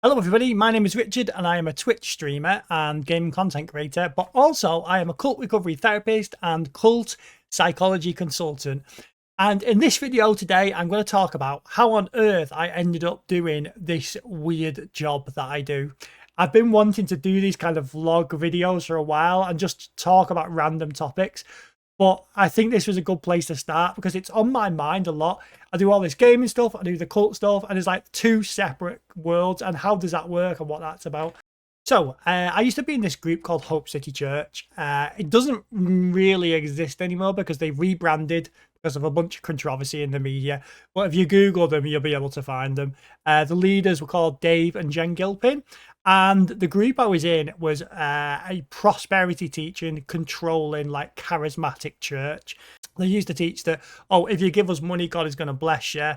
Hello everybody, my name is Richard and I am a Twitch streamer and gaming content creator, but also I am a cult recovery therapist and cult psychology consultant. And in this video today, I'm going to talk about how on earth I ended up doing this weird job that I do. I've been wanting to do these kind of vlog videos for a while and just talk about random topics. But I think this was a good place to start because it's on my mind a lot. I do all this gaming stuff, I do the cult stuff, and it's like two separate worlds. And how does that work and what that's about? So I used to be in this group called Hope City Church. It doesn't really exist anymore because they rebranded because of a bunch of controversy in the media. But if you Google them, you'll be able to find them. The leaders were called Dave and Jen Gilpin. And the group I was in was a prosperity teaching, controlling, like charismatic church. They used to teach that, oh, if you give us money, God is going to bless you.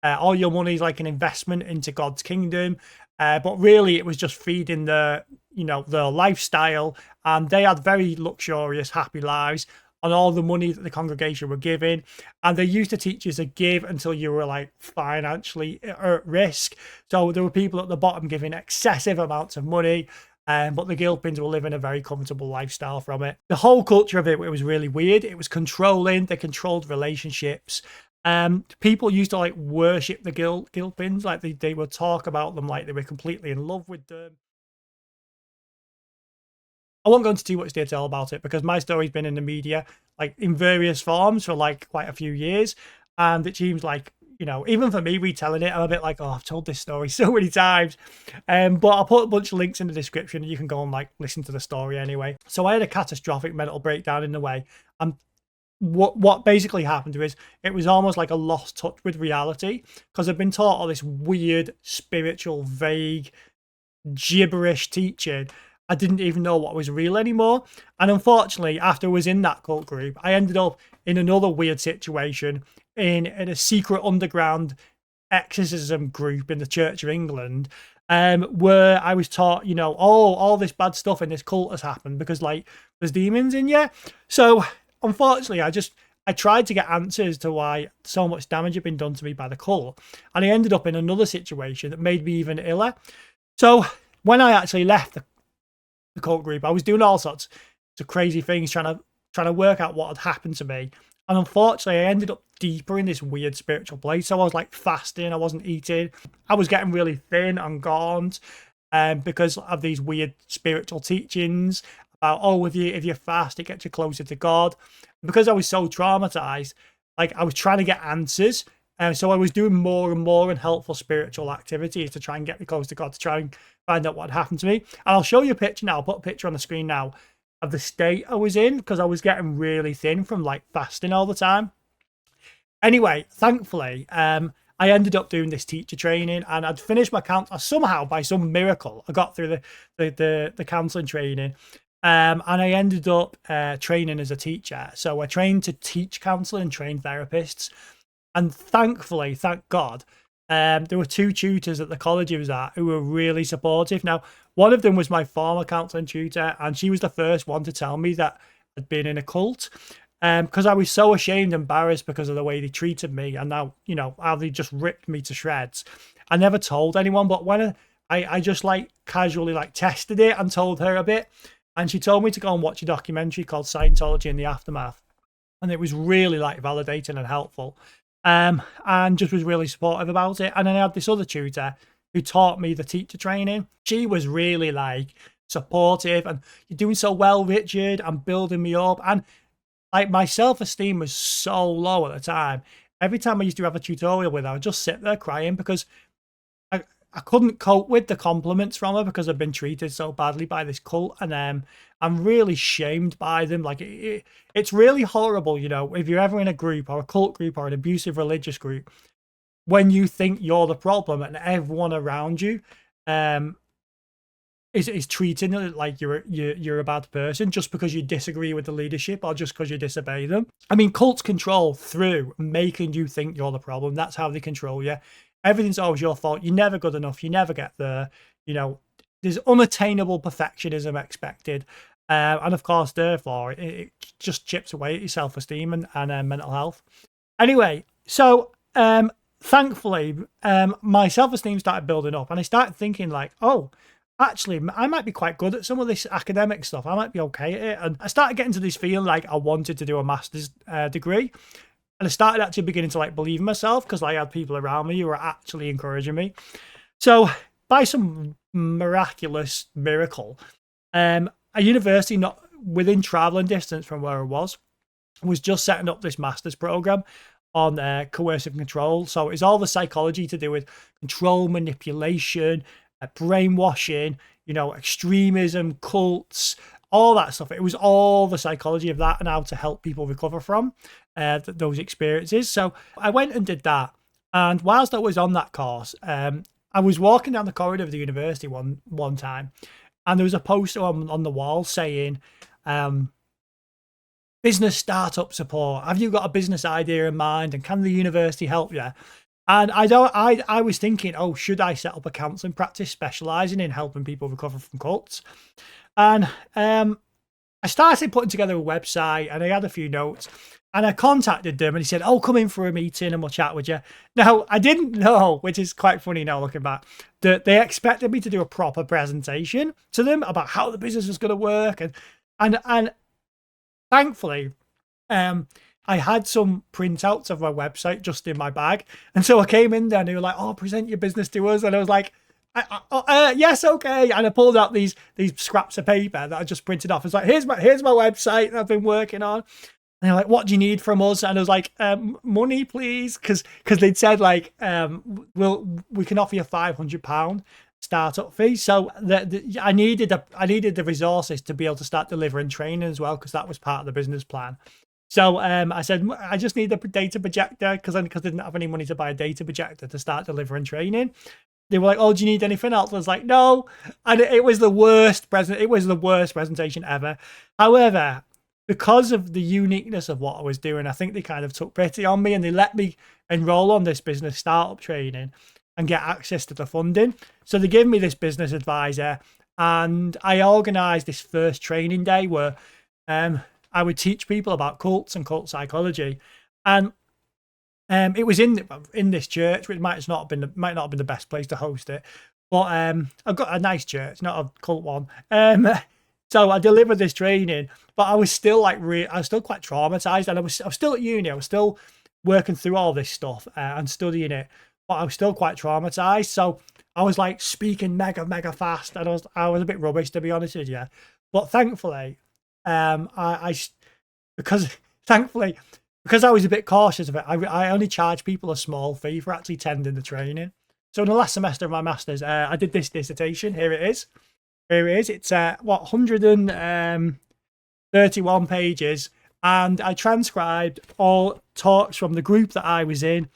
All your money is like an investment into God's kingdom. But really, it was just feeding the, their lifestyle. And they had very luxurious, happy lives on all the money that the congregation were giving. And they used to teach you to give until you were like financially at risk. So there were people at the bottom giving excessive amounts of money. But the Gilpins were living a very comfortable lifestyle from it. The whole culture of it was really weird. It was controlling. They controlled relationships. People used to like worship the Gilpins. Like they would talk about them like they were completely in love with them. I won't go into too much detail about it because my story's been in the media, like in various forms for like quite a few years. And it seems like, even for me retelling it, I'm a bit like, oh, I've told this story so many times. But I'll put a bunch of links in the description and you can go and like listen to the story anyway. So I had a catastrophic mental breakdown in the way. And what basically happened was it was almost like a lost touch with reality because I've been taught all this weird, spiritual, vague, gibberish teaching. I didn't even know what was real anymore. And unfortunately, after I was in that cult group, I ended up in another weird situation in a secret underground exorcism group in the Church of England, where I was taught, all this bad stuff in this cult has happened because like there's demons in you. So unfortunately, I tried to get answers to why so much damage had been done to me by the cult. And I ended up in another situation that made me even iller. So when I actually left the cult group, I was doing all sorts of crazy things, trying to work out what had happened to me. And unfortunately, I ended up deeper in this weird spiritual place. So I was like fasting, I wasn't eating. I was getting really thin and gaunt because of these weird spiritual teachings about, oh, if you fast, it gets you closer to God. And because I was so traumatized, like I was trying to get answers. And so I was doing more and more unhelpful spiritual activities to try and get me close to God, to try and find out what happened to me. And I'll show you a picture now. I'll put a picture on the screen now of the state I was in because I was getting really thin from like fasting all the time. Anyway, thankfully, I ended up doing this teacher training and I'd finished my counsel somehow by some miracle. I got through the counseling training. And I ended up training as a teacher. So I trained to teach counseling and train therapists. And thankfully, thank God, there were two tutors at the college I was at who were really supportive. Now, one of them was my former counselling tutor, and she was the first one to tell me that I'd been in a cult. Because I was so ashamed, embarrassed because of the way they treated me, and now, how they just ripped me to shreds. I never told anyone, but when I just like casually like tested it and told her a bit, and she told me to go and watch a documentary called Scientology in the Aftermath. And it was really like validating and helpful. And just was really supportive about it. And then I had this other tutor who taught me the teacher training. She was really like supportive and you're doing so well, Richard, and building me up. And like my self-esteem was so low at the time. Every time I used to have a tutorial with her, I'd just sit there crying because I couldn't cope with the compliments from her because I've been treated so badly by this cult, and I'm really shamed by them. Like it's really horrible, if you're ever in a group or a cult group or an abusive religious group, when you think you're the problem and everyone around you is treating it like you're a bad person just because you disagree with the leadership or just because you disobey them. I mean, cults control through making you think you're the problem. That's how they control you. Everything's always your fault. You're never good enough. You never get there. There's unattainable perfectionism expected. And of course, therefore, it just chips away at your self-esteem and mental health. Anyway, so thankfully, my self-esteem started building up, and I started thinking like, oh, actually, I might be quite good at some of this academic stuff. I might be okay at it. And I started getting to this feeling like I wanted to do a master's degree. And I started actually beginning to like believe in myself because I had people around me who were actually encouraging me. So by some miraculous miracle, a university not within traveling distance from where I was just setting up this master's program on coercive control. So it's all the psychology to do with control, manipulation, brainwashing, extremism, cults, all that stuff. It was all the psychology of that and how to help people recover from those experiences. So I went and did that. And whilst I was on that course, I was walking down the corridor of the university one time, and there was a poster on the wall saying, business startup support. Have you got a business idea in mind, and can the university help you? And I was thinking, oh, should I set up a counselling practice specialising in helping people recover from cults? And I started putting together a website, and I had a few notes, and I contacted them, and he said, oh, come in for a meeting and we'll chat with you. Now, I didn't know, which is quite funny now looking back, that they expected me to do a proper presentation to them about how the business was going to work. And thankfully, I had some printouts of my website just in my bag. And so I came in there and they were like, oh, present your business to us. And I was like, yes, okay. And I pulled out these scraps of paper that I just printed off. It's like, here's my website that I've been working on. And they're like, what do you need from us? And I was like, money, please. Because they'd said like, we can offer you £500 startup fee. So I needed the resources to be able to start delivering training as well, because that was part of the business plan. So I said, I just need a data projector because I didn't have any money to buy a data projector to start delivering training. They were like, oh, do you need anything else? I was like, no. And it was the worst presentation ever. However, because of the uniqueness of what I was doing, I think they kind of took pity on me and they let me enroll on this business startup training and get access to the funding. So they gave me this business advisor, and I organised this first training day where I would teach people about cults and cult psychology. And it was in this church, which might not have been the best place to host it, but I've got a nice church, not a cult one. So I delivered this training, but I was still I was still quite traumatized, and I was still at uni. I was still working through all this stuff and studying it, but I was still quite traumatized. So I was like speaking mega fast, and I was a bit rubbish, to be honest with you. But thankfully, because I was a bit cautious of it, I only charged people a small fee for actually attending the training. So in the last semester of my master's, I did this dissertation. Here it is. It's 131 pages, and I transcribed all talks from the group that I was in,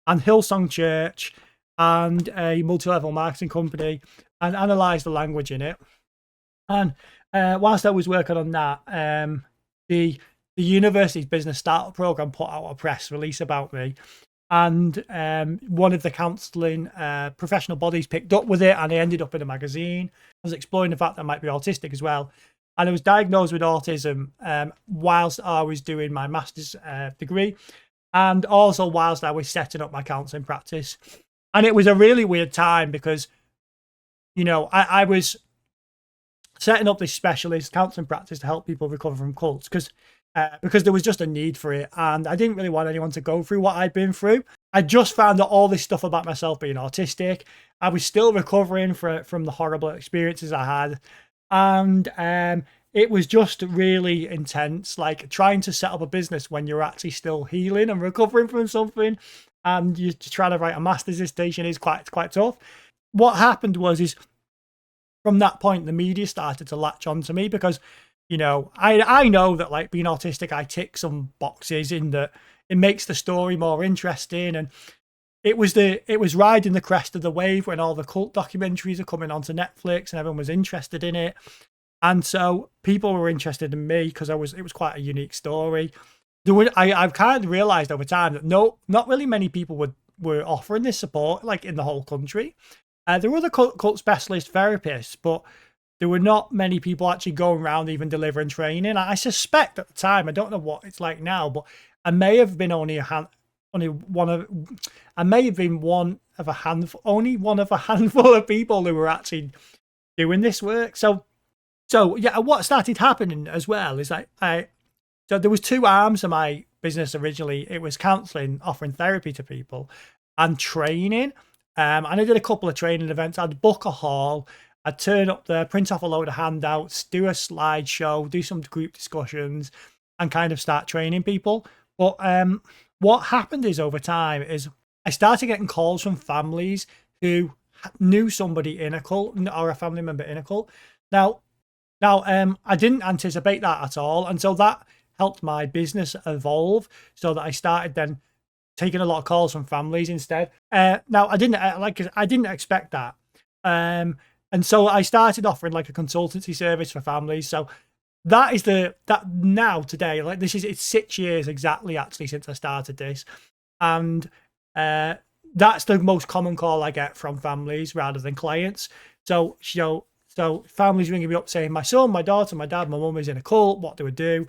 and Hillsong Church, and a multi-level marketing company, and analysed the language in it. And whilst I was working on that, the university's business startup program put out a press release about me, and one of the counselling professional bodies picked up with it, and I ended up in a magazine. I was exploring the fact that I might be autistic as well, and I was diagnosed with autism whilst I was doing my master's degree, and also whilst I was setting up my counselling practice. And it was a really weird time because, I was setting up this specialist counselling practice to help people recover from cults because there was just a need for it, and I didn't really want anyone to go through what I'd been through. I just found out all this stuff about myself being autistic. I was still recovering from the horrible experiences I had, and it was just really intense, like trying to set up a business when you're actually still healing and recovering from something, and you're trying to write a master's dissertation is quite tough. What happened is from that point, the media started to latch onto me because, I know that like being autistic, I tick some boxes in that it makes the story more interesting. And it was riding the crest of the wave when all the cult documentaries are coming onto Netflix and everyone was interested in it. And so people were interested in me because it was quite a unique story. I've kind of realized over time that not really many people were offering this support, like in the whole country. There were other cult specialist therapists, but there were not many people actually going around even delivering training. I suspect at the time, I don't know what it's like now, but I may have been only I may have been only one of a handful of people who were actually doing this work. So yeah, what started happening as well is so there was two arms of my business originally. It was counselling, offering therapy to people, and training. And I did a couple of training events. I'd book a hall, I'd turn up there, print off a load of handouts, do a slideshow, do some group discussions, and kind of start training people. But what happened is over time is I started getting calls from families who knew somebody in a cult or a family member in a cult. Now, I didn't anticipate that at all, and so that helped my business evolve. So that I started then taking a lot of calls from families instead. Now, I didn't expect that, and so I started offering like a consultancy service for families. So that is that now today, like it's 6 years exactly actually since I started this, and that's the most common call I get from families rather than clients. So families ringing me up saying my son, my daughter, my dad, my mum is in a cult. What do I do?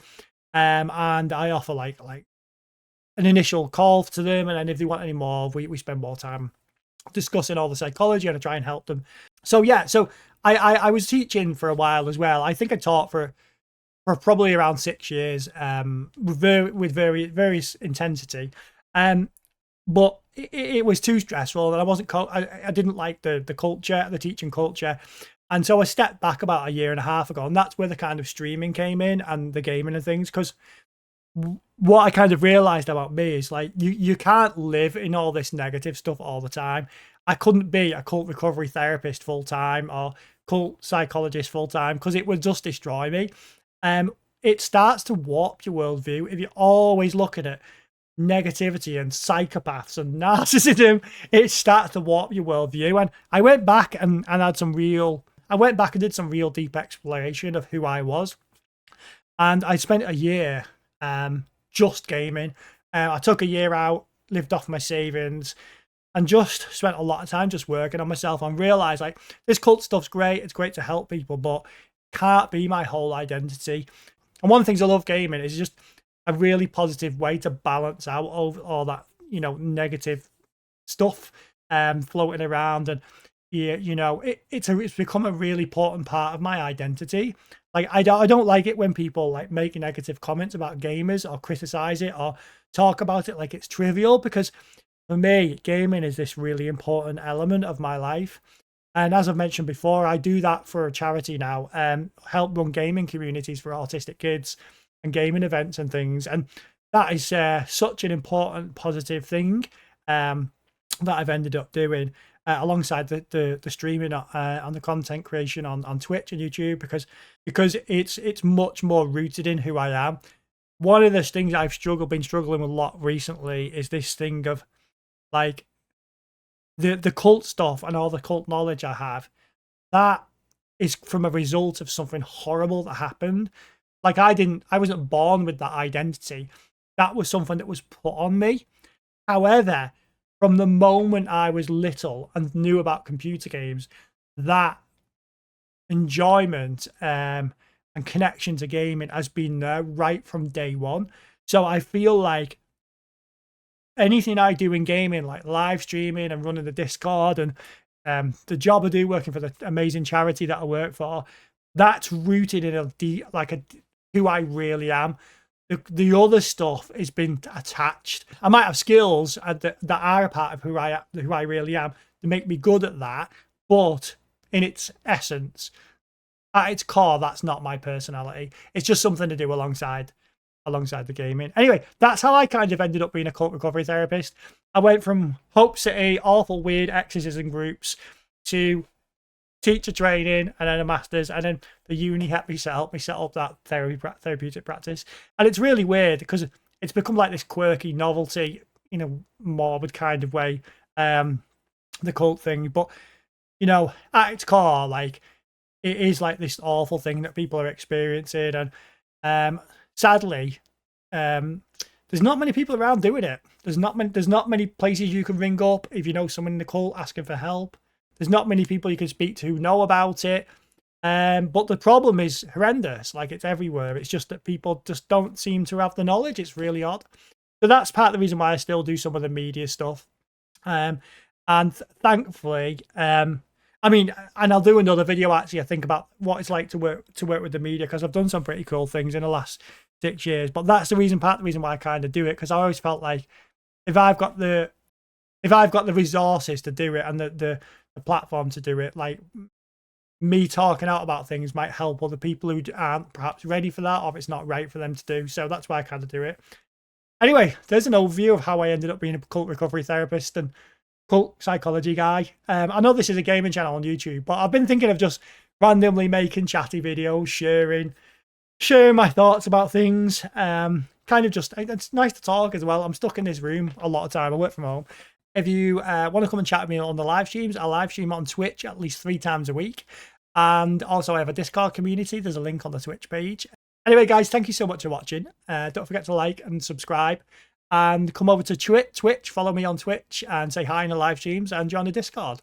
And I offer like an initial call to them, and then if they want any more, we spend more time discussing all the psychology and I try and help them. So yeah, so I was teaching for a while as well. I think I taught for probably around 6 years, with various intensity, but it was too stressful, and I didn't like the culture, the teaching culture. And so I stepped back about a year and a half ago, and that's where the kind of streaming came in and the gaming and things. Because what I kind of realized about me is like you can't live in all this negative stuff all the time. I couldn't be a cult recovery therapist full time or cult psychologist full time, because it would just destroy me. It starts to warp your worldview if you're always looking at negativity and psychopaths and narcissism. It starts to warp your worldview. And I went back and did some real deep exploration of who I was. And I spent a year just gaming. I took a year out, lived off my savings, and just spent a lot of time just working on myself, and realized like this cult stuff's great. It's great to help people, but it can't be my whole identity. And one of the things I love gaming is just a really positive way to balance out all that, negative stuff floating around. And it's become a really important part of my identity. Like I don't like it when people like make negative comments about gamers or criticize it or talk about it like it's trivial, because for me, gaming is this really important element of my life. And as I've mentioned before, I do that for a charity now, help run gaming communities for autistic kids and gaming events and things. And that is such an important positive thing that I've ended up doing, alongside the streaming on the content creation on Twitch and YouTube, because it's much more rooted in who I am. One of the things I've been struggling with a lot recently is this thing of like the cult stuff and all the cult knowledge I have. That is from a result of something horrible that happened. Like I wasn't born with that identity. That was something that was put on me. However, from the moment I was little and knew about computer games, that enjoyment and connection to gaming has been there right from day one. So I feel like anything I do in gaming, like live streaming and running the Discord and the job I do working for the amazing charity that I work for, that's rooted in who I really am. The other stuff has been attached. I might have skills that are a part of who I really am to make me good at that, but in its essence, at its core, that's not my personality. It's just something to do alongside the gaming. Anyway, that's how I kind of ended up being a cult recovery therapist. I went from Hope City, awful weird exorcism groups, to teacher training, and then a master's, and then the uni helped me set up that therapeutic practice. And it's really weird because it's become like this quirky novelty in a morbid kind of way, the cult thing. But at its core, like it is like this awful thing that people are experiencing, and sadly, there's not many people around doing it. There's not many places you can ring up if you know someone in the cult asking for help. There's not many people you can speak to who know about it. But the problem is horrendous. Like it's everywhere. It's just that people just don't seem to have the knowledge. It's really odd. So that's part of the reason why I still do some of the media stuff. And thankfully, I mean, and I'll do another video actually, I think, about what it's like to work with the media, because I've done some pretty cool things in the last 6 years. But that's the reason, part of the reason why I kind of do it, because I always felt like if I've got the resources to do it and the platform to do it, like me talking out about things might help other people who aren't perhaps ready for that, or if it's not right for them to do. So that's why I kind of do it. Anyway, there's an overview of how I ended up being a cult recovery therapist and cult psychology guy. I know this is a gaming channel on YouTube, but I've been thinking of just randomly making chatty videos, sharing my thoughts about things. Kind of just, it's nice to talk as well. I'm stuck in this room a lot of time. I work from home. If you want to come and chat with me on the live streams, I live stream on Twitch at least 3 times a week. And also I have a Discord community. There's a link on the Twitch page. Anyway, guys, thank you so much for watching. Don't forget to like and subscribe. And come over to Twitch, follow me on Twitch and say hi in the live streams and join the Discord.